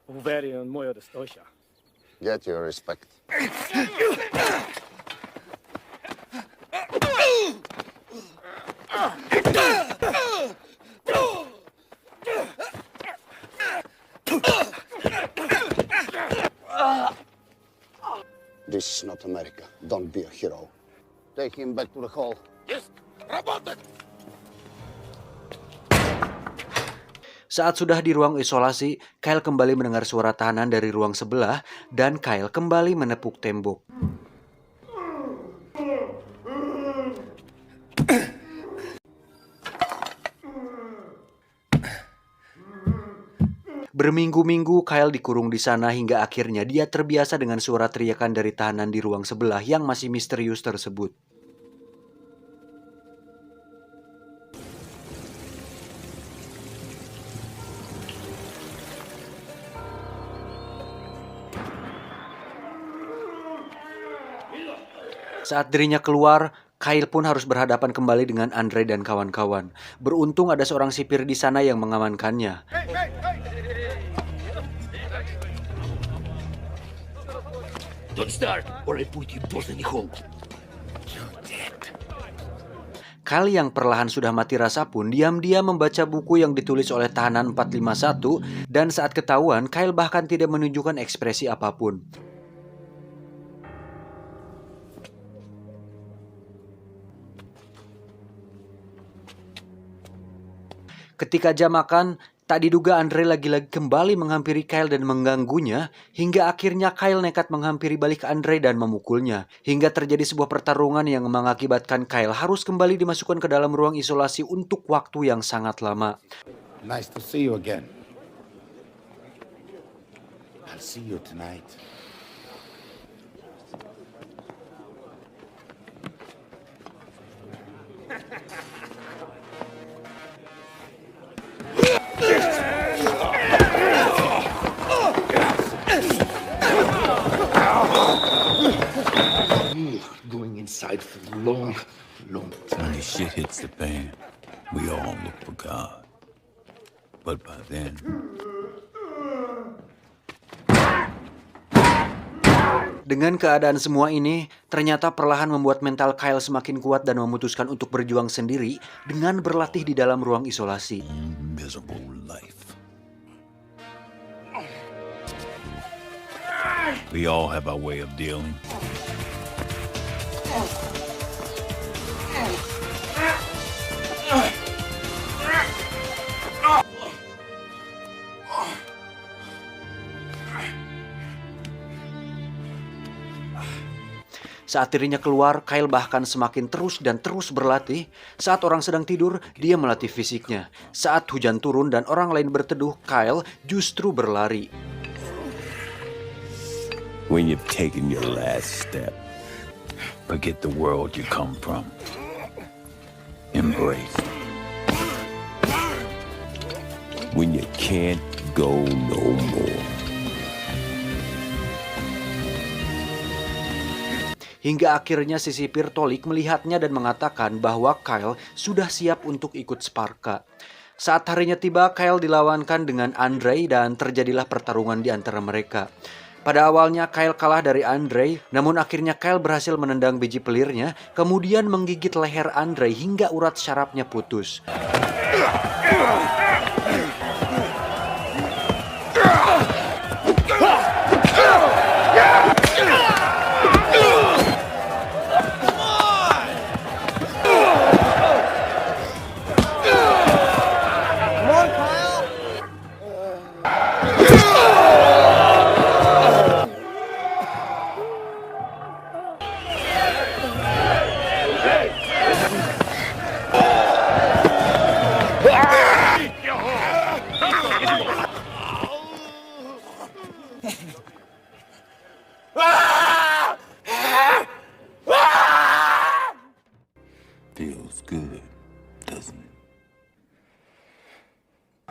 Уверен, мой достоища. Get your respect. This is not America. Don't be a hero. Take him back to the hall. Yes, работать! Saat sudah di ruang isolasi, Kyle kembali mendengar suara tahanan dari ruang sebelah dan Kyle kembali menepuk tembok. Berminggu-minggu Kyle dikurung di sana hingga akhirnya dia terbiasa dengan suara teriakan dari tahanan di ruang sebelah yang masih misterius tersebut. Saat dirinya keluar, Kyle pun harus berhadapan kembali dengan Andre dan kawan-kawan. Beruntung ada seorang sipir di sana yang mengamankannya. Don't start, or I put you both in the hole. Kyle yang perlahan sudah mati rasa pun diam-diam membaca buku yang ditulis oleh tahanan 451 dan saat ketahuan, Kyle bahkan tidak menunjukkan ekspresi apapun. Ketika jam makan, tak diduga Andre lagi-lagi kembali menghampiri Kyle dan mengganggunya, hingga akhirnya Kyle nekat menghampiri balik Andre dan memukulnya, hingga terjadi sebuah pertarungan yang mengakibatkan Kyle harus kembali dimasukkan ke dalam ruang isolasi untuk waktu yang sangat lama. Nice to see you again. I'll see you tonight. Going inside for a long time. When the shit hits the fan, we all look for God. But by then... Dengan keadaan semua ini, ternyata perlahan membuat mental Kyle semakin kuat dan memutuskan untuk berjuang sendiri dengan berlatih di dalam ruang isolasi. miserable life. We all have our way of dealing. Saat dirinya keluar, Kyle bahkan semakin terus dan terus berlatih. Saat orang sedang tidur, dia melatih fisiknya. Saat hujan turun dan orang lain berteduh, Kyle justru berlari. When you've taken your last step, forget the world you come from. Embrace. When you can't go no more. Hingga akhirnya si sipir Tolik melihatnya dan mengatakan bahwa Kyle sudah siap untuk ikut Sparka. Saat harinya tiba, Kyle dilawankan dengan Andre dan terjadilah pertarungan di antara mereka. Pada awalnya Kyle kalah dari Andre, namun akhirnya Kyle berhasil menendang biji pelirnya, kemudian menggigit leher Andre hingga urat syarafnya putus. Feels good, doesn't it?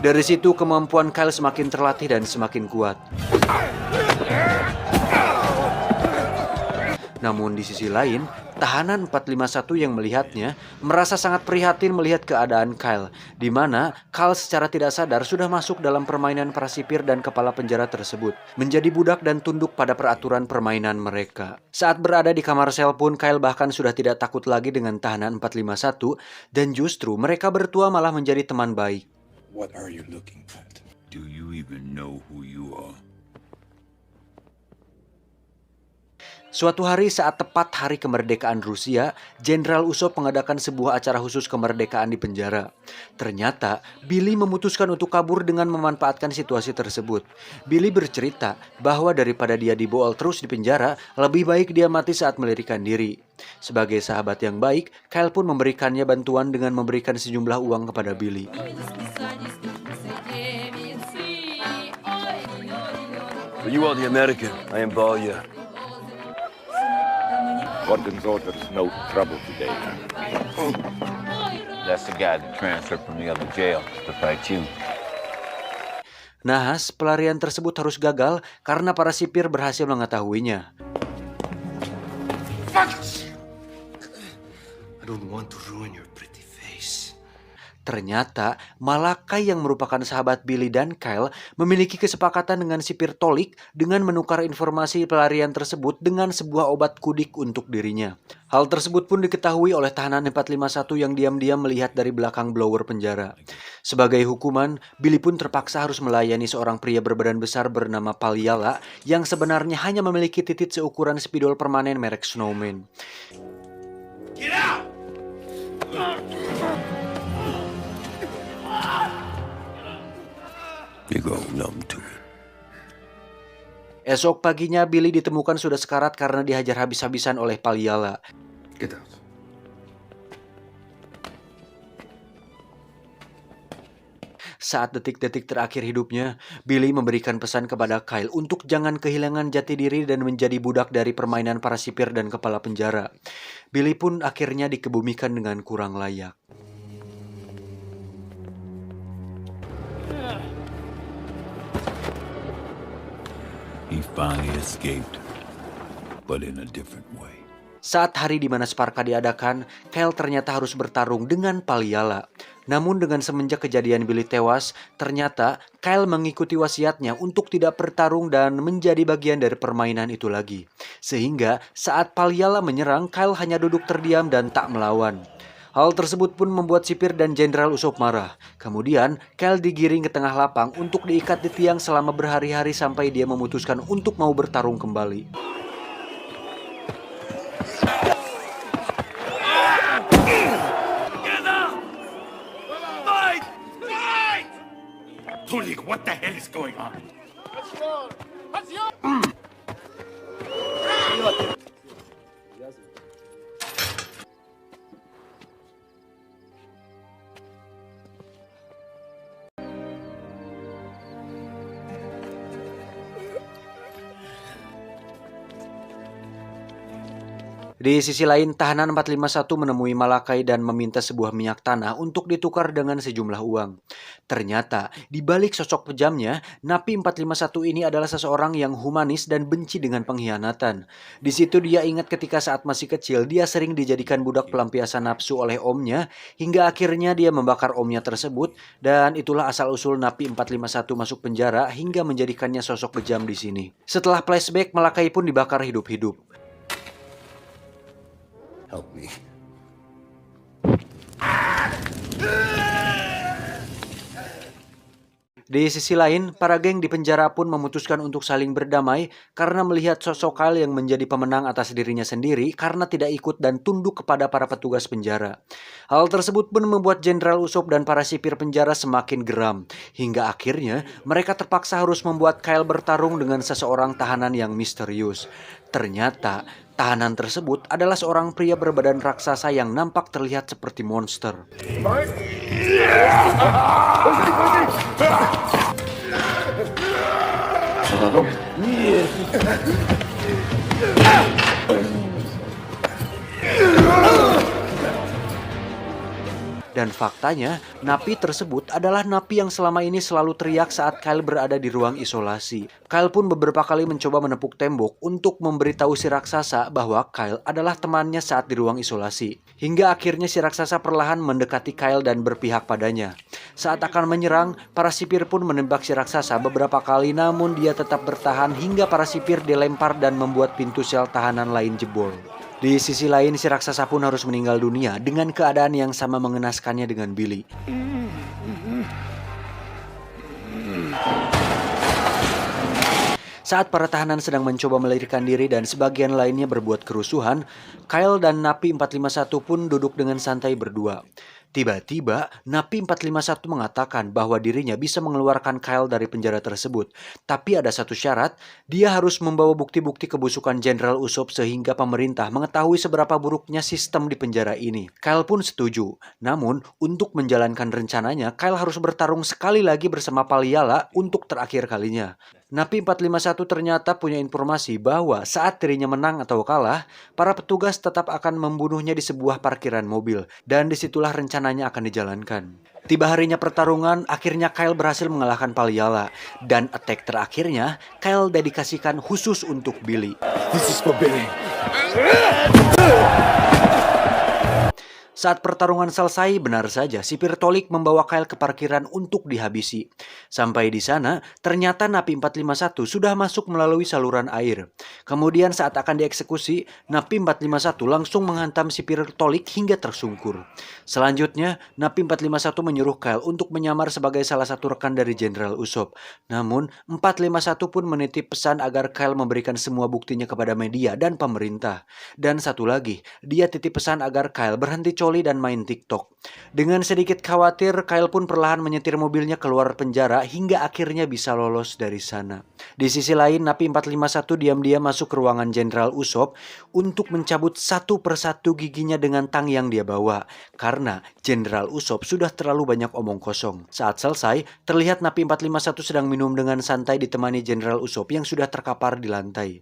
Dari situ kemampuan Kyle semakin terlatih dan semakin kuat. Namun di sisi lain, Tahanan 451 yang melihatnya merasa sangat prihatin melihat keadaan Kyle, di mana Kyle secara tidak sadar sudah masuk dalam permainan para sipir dan kepala penjara tersebut, menjadi budak dan tunduk pada peraturan permainan mereka. Saat berada di kamar sel pun, Kyle bahkan sudah tidak takut lagi dengan tahanan 451, dan justru mereka berdua malah menjadi teman baik. What are you looking at? Do you even know who you are? Suatu hari saat tepat hari kemerdekaan Rusia, Jenderal Usop mengadakan sebuah acara khusus kemerdekaan di penjara. Ternyata, Billy memutuskan untuk kabur dengan memanfaatkan situasi tersebut. Billy bercerita bahwa daripada dia dibohol terus di penjara, lebih baik dia mati saat melarikan diri. Sebagai sahabat yang baik, Kyle pun memberikannya bantuan dengan memberikan sejumlah uang kepada Billy. You are the American. I am Balya. Warden's orders, no trouble today. That's the guy that transferred from the other jail to fight you. Nahas, pelarian tersebut harus gagal karena para sipir berhasil mengetahuinya. I don't want to ruin your pretty face. Ternyata, Malakai yang merupakan sahabat Billy dan Kyle memiliki kesepakatan dengan sipir Tolik dengan menukar informasi pelarian tersebut dengan sebuah obat kudik untuk dirinya. Hal tersebut pun diketahui oleh tahanan 451 yang diam-diam melihat dari belakang blower penjara. Sebagai hukuman, Billy pun terpaksa harus melayani seorang pria berbadan besar bernama Palyala yang sebenarnya hanya memiliki titik seukuran spidol permanen merek Snowman. Get out! You go numb to it. Esok paginya, Billy ditemukan sudah sekarat karena dihajar habis-habisan oleh Palyala. Get out. Saat detik-detik terakhir hidupnya, Billy memberikan pesan kepada Kyle untuk jangan kehilangan jati diri dan menjadi budak dari permainan para sipir dan kepala penjara. Billy pun akhirnya dikebumikan dengan kurang layak. He finally escaped, but in a different way. Saat hari di mana Sparka diadakan, Kyle ternyata harus bertarung dengan Palyala. Namun dengan semenjak kejadian Billy tewas, ternyata Kyle mengikuti wasiatnya untuk tidak bertarung dan menjadi bagian dari permainan itu lagi. Sehingga saat Palyala menyerang, Kyle hanya duduk terdiam dan tak melawan. Hal tersebut pun membuat sipir dan Jenderal Usop marah. Kemudian, Kyle digiring ke tengah lapang untuk diikat di tiang selama berhari-hari sampai dia memutuskan untuk mau bertarung kembali. Tolik, what the hell is going on? Di sisi lain, tahanan 451 menemui Malakai dan meminta sebuah minyak tanah untuk ditukar dengan sejumlah uang. Ternyata, di balik sosok pejamnya, napi 451 ini adalah seseorang yang humanis dan benci dengan pengkhianatan. Di situ dia ingat ketika saat masih kecil, dia sering dijadikan budak pelampiasan nafsu oleh omnya, hingga akhirnya dia membakar omnya tersebut, dan itulah asal-usul napi 451 masuk penjara hingga menjadikannya sosok kejam di sini. Setelah flashback, Malakai pun dibakar hidup-hidup. Help me. Di sisi lain, para geng di penjara pun memutuskan untuk saling berdamai karena melihat sosok Kyle yang menjadi pemenang atas dirinya sendiri karena tidak ikut dan tunduk kepada para petugas penjara. Hal tersebut pun membuat Jenderal Usop dan para sipir penjara semakin geram. Hingga akhirnya mereka terpaksa harus membuat Kyle bertarung dengan seseorang tahanan yang misterius. Ternyata tahanan tersebut adalah seorang pria berbadan raksasa yang nampak terlihat seperti monster. Dan faktanya, napi tersebut adalah napi yang selama ini selalu teriak saat Kyle berada di ruang isolasi. Kyle pun beberapa kali mencoba menepuk tembok untuk memberitahu si raksasa bahwa Kyle adalah temannya saat di ruang isolasi. Hingga akhirnya si raksasa perlahan mendekati Kyle dan berpihak padanya. Saat akan menyerang, para sipir pun menembak si raksasa beberapa kali, namun dia tetap bertahan hingga para sipir dilempar dan membuat pintu sel tahanan lain jebol. Di sisi lain, si raksasa pun harus meninggal dunia dengan keadaan yang sama mengenaskannya dengan Billy. Saat para tahanan sedang mencoba melarikan diri dan sebagian lainnya berbuat kerusuhan, Kyle dan Napi 451 pun duduk dengan santai berdua. Tiba-tiba, Napi 451 mengatakan bahwa dirinya bisa mengeluarkan Kyle dari penjara tersebut. Tapi ada satu syarat, dia harus membawa bukti-bukti kebusukan Jenderal Usopp sehingga pemerintah mengetahui seberapa buruknya sistem di penjara ini. Kyle pun setuju. Namun, untuk menjalankan rencananya, Kyle harus bertarung sekali lagi bersama Paliala untuk terakhir kalinya. Napi 451 ternyata punya informasi bahwa saat dirinya menang atau kalah, para petugas tetap akan membunuhnya di sebuah parkiran mobil, dan disitulah rencananya akan dijalankan. Tiba harinya pertarungan, akhirnya Kyle berhasil mengalahkan Paliala, dan attack terakhirnya Kyle dedikasikan khusus untuk Billy. This is for Billy. Saat pertarungan selesai, benar saja sipir Tolik membawa Kyle ke parkiran untuk dihabisi. Sampai di sana, ternyata Napi 451 sudah masuk melalui saluran air. Kemudian saat akan dieksekusi, Napi 451 langsung menghantam sipir Tolik hingga tersungkur. Selanjutnya, Napi 451 menyuruh Kyle untuk menyamar sebagai salah satu rekan dari Jenderal Usopp. Namun, 451 pun menitip pesan agar Kyle memberikan semua buktinya kepada media dan pemerintah. Dan satu lagi, dia titip pesan agar Kyle berhenti dan main TikTok. Dengan sedikit khawatir, Kyle pun perlahan menyetir mobilnya keluar penjara hingga akhirnya bisa lolos dari sana. Di sisi lain, Napi 451 diam-diam masuk ke ruangan Jenderal Usopp untuk mencabut satu persatu giginya dengan tang yang dia bawa. Karena Jenderal Usopp sudah terlalu banyak omong kosong. Saat selesai, terlihat Napi 451 sedang minum dengan santai ditemani Jenderal Usopp yang sudah terkapar di lantai.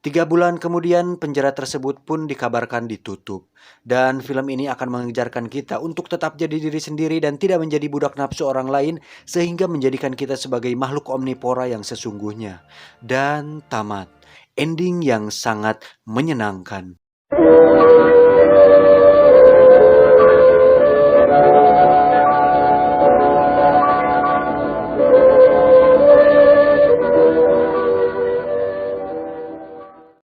3 bulan kemudian penjara tersebut pun dikabarkan ditutup. Dan film ini akan mengejarkan kita untuk tetap jadi diri sendiri dan tidak menjadi budak nafsu orang lain sehingga menjadikan kita sebagai makhluk omnivora yang sesungguhnya. Dan tamat. Ending yang sangat menyenangkan.